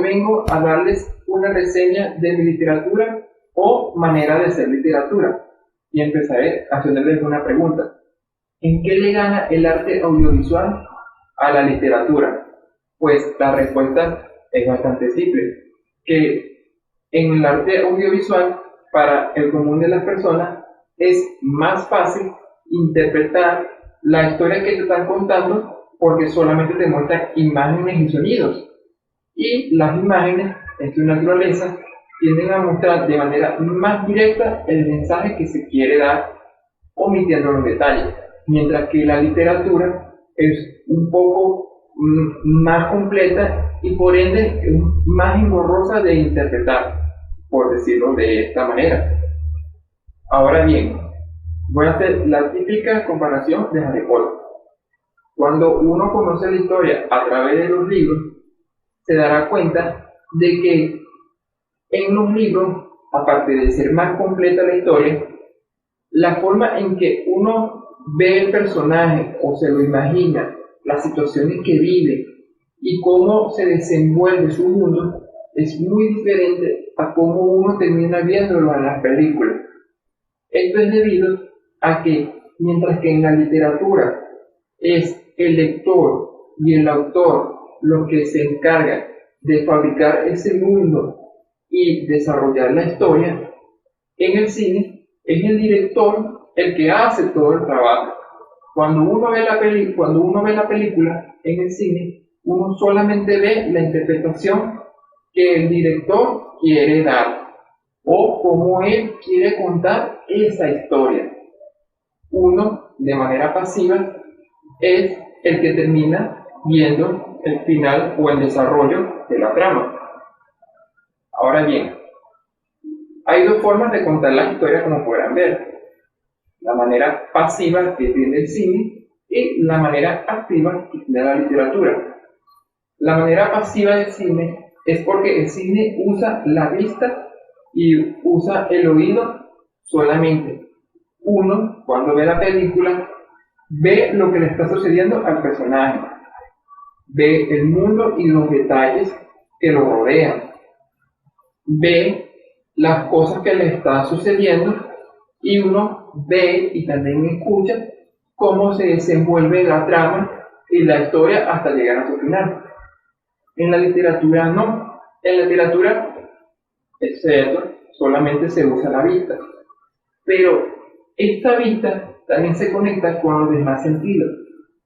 vengo a darles una reseña de mi literatura o manera de hacer literatura. Y empezaré haciéndoles una pregunta. ¿En qué le gana el arte audiovisual a la literatura? Pues la respuesta es bastante simple, que en el arte audiovisual, para el común de las personas, es más fácil interpretar la historia que te están contando porque solamente te muestran imágenes y sonidos. Y las imágenes, en su naturaleza, tienden a mostrar de manera más directa el mensaje que se quiere dar, omitiendo los detalles. Mientras que la literatura es un poco más completa y por ende más engorrosa de interpretar, por decirlo de esta manera. Ahora bien, voy a hacer la típica comparación de Harry Potter. Cuando uno conoce la historia a través de los libros, se dará cuenta de que en los libros, aparte de ser más completa la historia, la forma en que uno ve el personaje o se lo imagina, las situaciones que vive y cómo se desenvuelve su mundo es muy diferente a cómo uno termina viéndolo en las películas. Esto es debido a que, mientras que en la literatura es el lector y el autor los que se encargan de fabricar ese mundo y desarrollar la historia, en el cine es el director el que hace todo el trabajo. Cuando uno ve la película en el cine, uno solamente ve la interpretación que el director quiere dar o cómo él quiere contar esa historia. Uno, de manera pasiva, es el que termina viendo el final o el desarrollo de la trama. Ahora bien, hay dos formas de contar la historia, como podrán ver: la manera pasiva que tiene el cine y la manera activa que tiene la literatura. La manera pasiva del cine es porque el cine usa la vista y usa el oído solamente. Uno, cuando ve la película, ve lo que le está sucediendo al personaje, ve el mundo y los detalles que lo rodean, ve las cosas que le están sucediendo y uno ve y también escucha cómo se desenvuelve la trama y la historia hasta llegar a su final. En la literatura no. En la literatura, es cierto, solamente se usa la vista, pero esta vista también se conecta con los demás sentidos.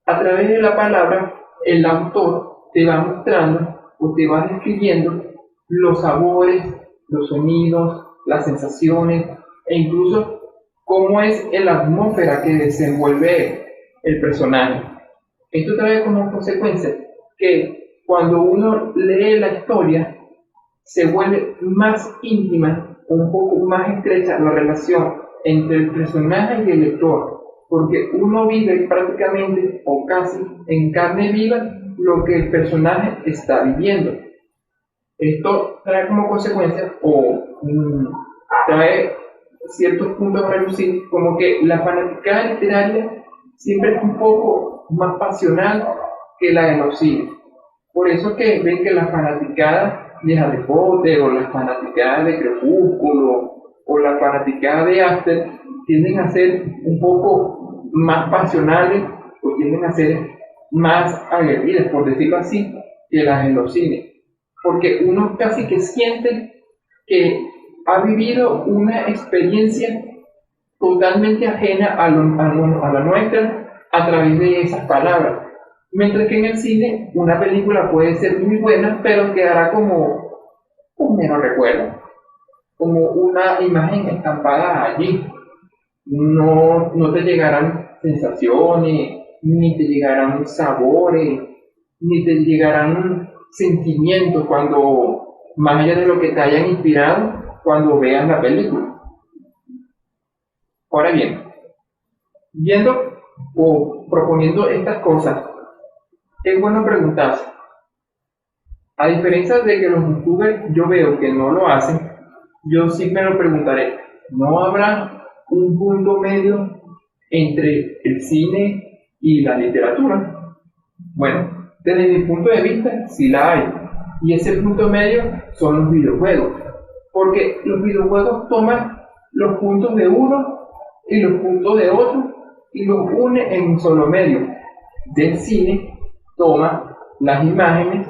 A través de la palabra, el autor te va mostrando o te va describiendo los sabores, los sonidos, las sensaciones e incluso cómo es la atmósfera que desenvuelve el personaje. Esto trae como consecuencia que cuando uno lee la historia se vuelve más íntima, un poco más estrecha la relación entre el personaje y el lector, porque uno vive prácticamente o casi en carne viva lo que el personaje está viviendo. Esto trae como consecuencia trae ciertos puntos a relucir, como que la fanaticada literaria siempre es un poco más pasional que la de los cines. Por eso que ven que la fanaticada de Harry Potter o la fanaticada de Crepúsculo o la fanaticada de After tienden a ser un poco más pasionales o tienden a ser más aguerridas, por decirlo así, que las en los cines. Porque uno casi que siente que ha vivido una experiencia totalmente ajena a la nuestra a través de esas palabras. Mientras que en el cine una película puede ser muy buena, pero quedará como un mero recuerdo, como una imagen estampada allí. No te llegarán sensaciones, ni te llegarán sabores, ni te llegarán sentimientos más allá de lo que te hayan inspirado cuando veas la película. Ahora bien, viendo o proponiendo estas cosas, es bueno preguntarse, a diferencia de que los youtubers yo veo que no lo hacen, yo sí me lo preguntaré, ¿no habrá un punto medio entre el cine y la literatura? Bueno, desde mi punto de vista sí la hay, Y ese punto medio son los videojuegos, porque los videojuegos toman los puntos de uno y los puntos de otro y los une en un solo medio. Del cine toma las imágenes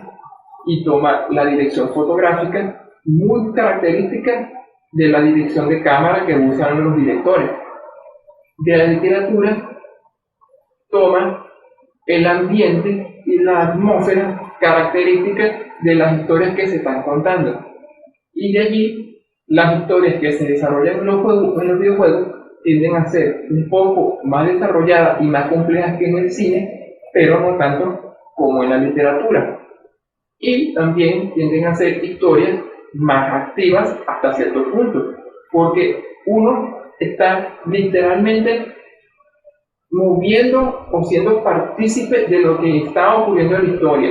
y toma la dirección fotográfica muy característica de la dirección de cámara que usan los directores. De la literatura toma el ambiente y la atmósfera característica de las historias que se están contando. Y de allí, las historias que se desarrollan en los videojuegos tienden a ser un poco más desarrolladas y más complejas que en el cine, pero no tanto como en la literatura. Y también tienden a ser historias más activas hasta cierto punto, porque uno está literalmente moviendo o siendo partícipe de lo que está ocurriendo en la historia,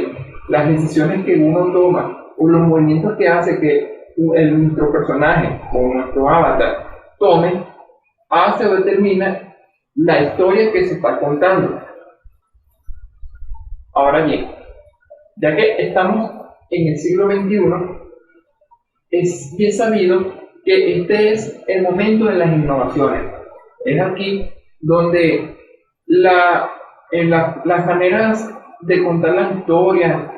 las decisiones que uno toma o los movimientos que hace que nuestro personaje o nuestro avatar tome, hace o determina la historia que se está contando. Ahora bien, ya que estamos en el siglo XXI, es bien sabido que este es el momento de las innovaciones. Es aquí donde las maneras de contar las historias,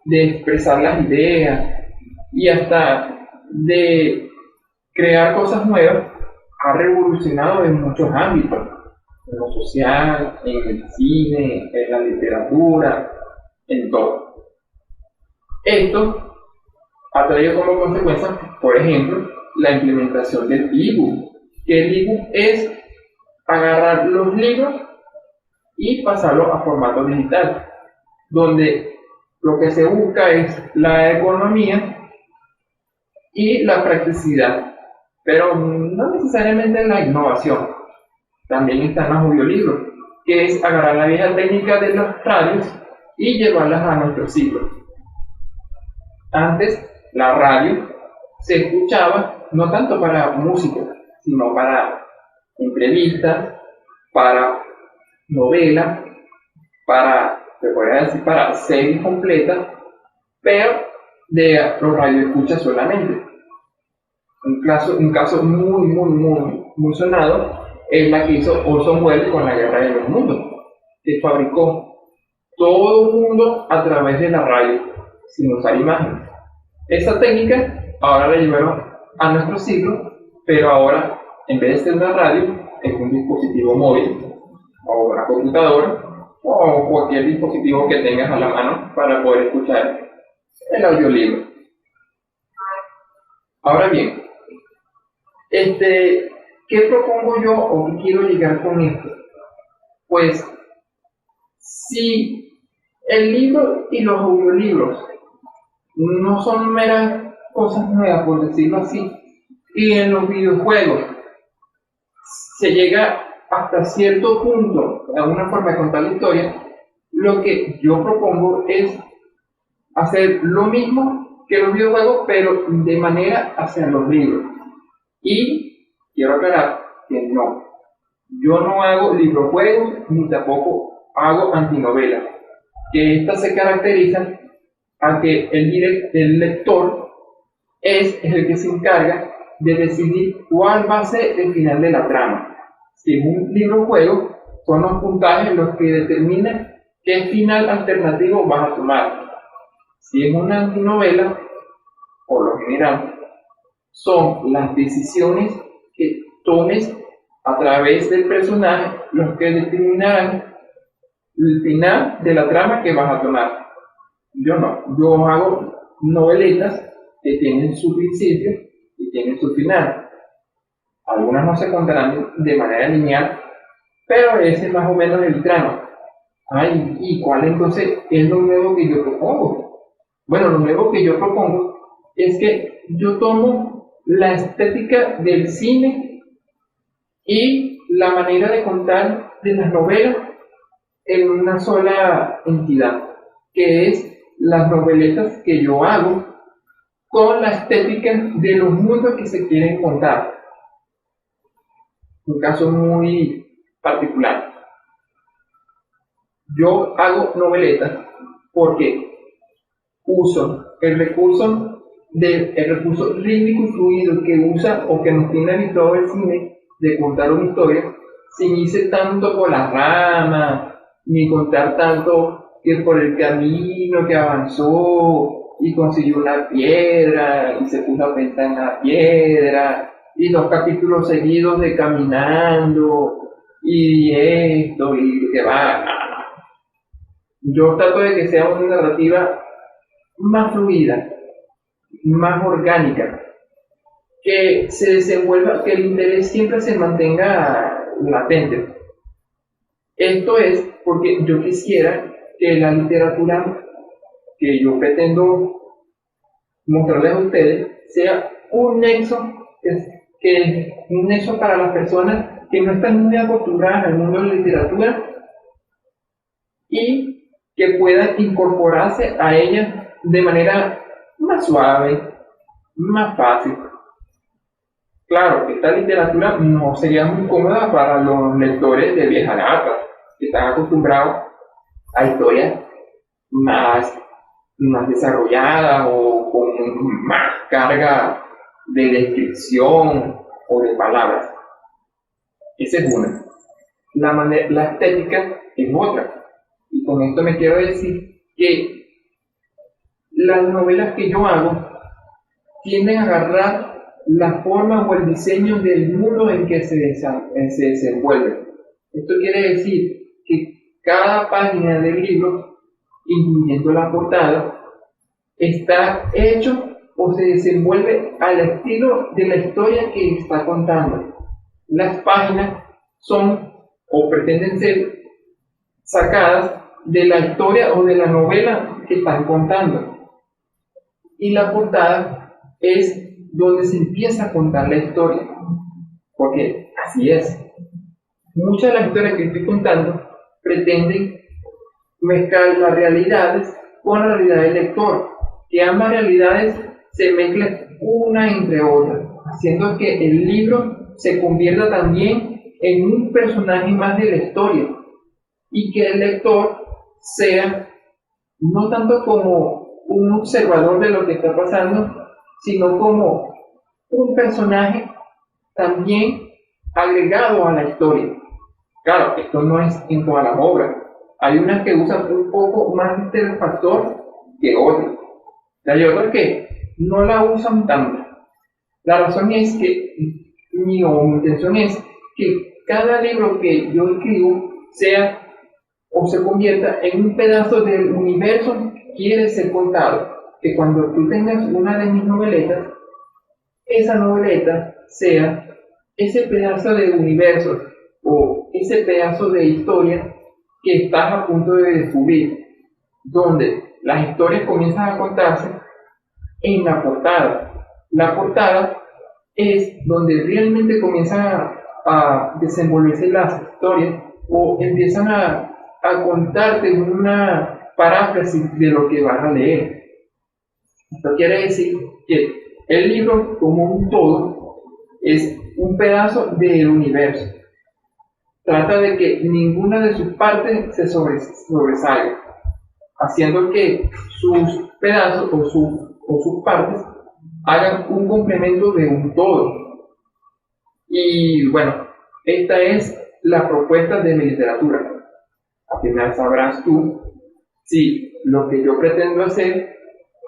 de expresar las ideas y hasta de crear cosas nuevas ha revolucionado en muchos ámbitos, en lo social, en el cine, en la literatura, en todo. Esto ha traído como consecuencia, por ejemplo, la implementación del ebook, que el ebook es agarrar los libros y pasarlos a formato digital, donde lo que se busca es la economía y la practicidad, pero no necesariamente la innovación. También están los audiolibros, que es agarrar la vieja técnica de los radios y llevarlas a nuestro siglo. Antes, la radio se escuchaba no tanto para música, sino para entrevistas, para novelas, se podría decir, para series completas, pero de los radioescuchas solamente. Un caso muy sonado es la que hizo Orson Welles con La Guerra de los Mundos, que fabricó todo el mundo a través de la radio, sin usar imágenes. Esa técnica ahora la llevaron a nuestro siglo, pero ahora, en vez de ser una radio, es un dispositivo móvil, o una computadora, o cualquier dispositivo que tengas a la mano para poder escuchar el audiolibro. Ahora bien, ¿qué propongo yo o qué quiero llegar con esto? Pues, si el libro y los audiolibros no son meras cosas nuevas, por decirlo así, y en los videojuegos se llega hasta cierto punto a una forma de contar la historia, lo que yo propongo es hacer lo mismo que los videojuegos, pero de manera hacia los libros. Y quiero aclarar que no, yo no hago librojuegos ni tampoco hago antinovelas, que estas se caracterizan a que el lector es el que se encarga de decidir cuál va a ser el final de la trama. Si es un libro-juego, son los puntajes los que determinan qué final alternativo vas a tomar. Si es una antinovela, por lo general, son las decisiones que tomes a través del personaje los que determinarán el final de la trama que vas a tomar. Yo no, yo hago noveletas que tienen su principio y tienen su final. Algunas no se contarán de manera lineal, pero ese es más o menos el trama. Ay, ¿y cuál entonces es lo nuevo que yo propongo? Bueno, lo nuevo que yo propongo es que yo tomo la estética del cine y la manera de contar de las novelas en una sola entidad, que es las noveletas que yo hago con la estética de los mundos que se quieren contar. Un caso muy particular. Yo hago noveletas porque uso el recurso rítmico y fluido que usa o que nos tiene habituado el cine de contar una historia, sin irse tanto por las ramas, ni contar tanto que por el camino que avanzó y consiguió una piedra y se puso a pensar en la piedra, y 2 capítulos seguidos de caminando y esto y que va. Yo trato de que sea una narrativa más fluida, más orgánica, que se desenvuelva, que el interés siempre se mantenga latente. Esto es porque yo quisiera que la literatura que yo pretendo mostrarles a ustedes sea un nexo, un nexo para las personas que no están muy acostumbradas al mundo de la literatura y que puedan incorporarse a ella de manera más suave, más fácil. Claro, esta literatura no sería muy cómoda para los lectores de vieja data, que están acostumbrados a historias más desarrolladas o con más carga de descripción o de palabras. Esa es una. La estética es otra. Y con esto me quiero decir que las novelas que yo hago tienden a agarrar la forma o el diseño del mundo en que se desenvuelve. Esto quiere decir que cada página del libro, incluyendo la portada, está hecho o se desenvuelve al estilo de la historia que está contando. Las páginas son o pretenden ser sacadas de la historia o de la novela que están contando. Y la portada es donde se empieza a contar la historia. Porque así es. Muchas de las historias que estoy contando pretenden mezclar las realidades con la realidad del lector, que ambas realidades se mezclen una entre otras, haciendo que el libro se convierta también en un personaje más de la historia y que el lector sea no tanto como un observador de lo que está pasando, sino como un personaje también agregado a la historia. Claro, esto no es en todas las obras. Hay unas que usan un poco más este factor que otras. Hay otras que no la usan tanto. La razón es que mi intención es que cada libro que yo escribo sea o se convierta en un pedazo del universo que quiere ser contado. Que cuando tú tengas una de mis noveletas, esa noveleta sea ese pedazo de universo o ese pedazo de historia que estás a punto de descubrir, donde las historias comienzan a contarse en la portada. La portada es donde realmente comienzan a desenvolverse las historias o empiezan a contarte una paráfrasis de lo que vas a leer. Esto quiere decir que el libro como un todo es un pedazo del universo. Trata de que ninguna de sus partes se sobresalga, haciendo que sus pedazos o sus partes hagan un complemento de un todo. Y bueno, esta es la propuesta de mi literatura. Al final sabrás tú si lo que yo pretendo hacer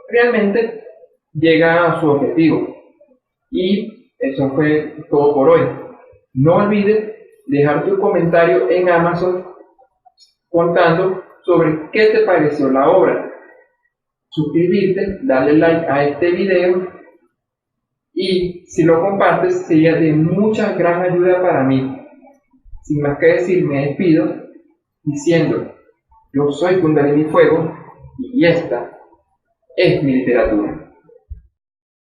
realmente llega a su objetivo. Y eso fue todo por hoy. No olvides dejar tu comentario en Amazon contando sobre qué te pareció la obra. Suscribirte, darle like a este video y si lo compartes sería de mucha gran ayuda para mí. Sin más que decir, me despido diciendo: yo soy Kundalini Fuego y esta es mi literatura.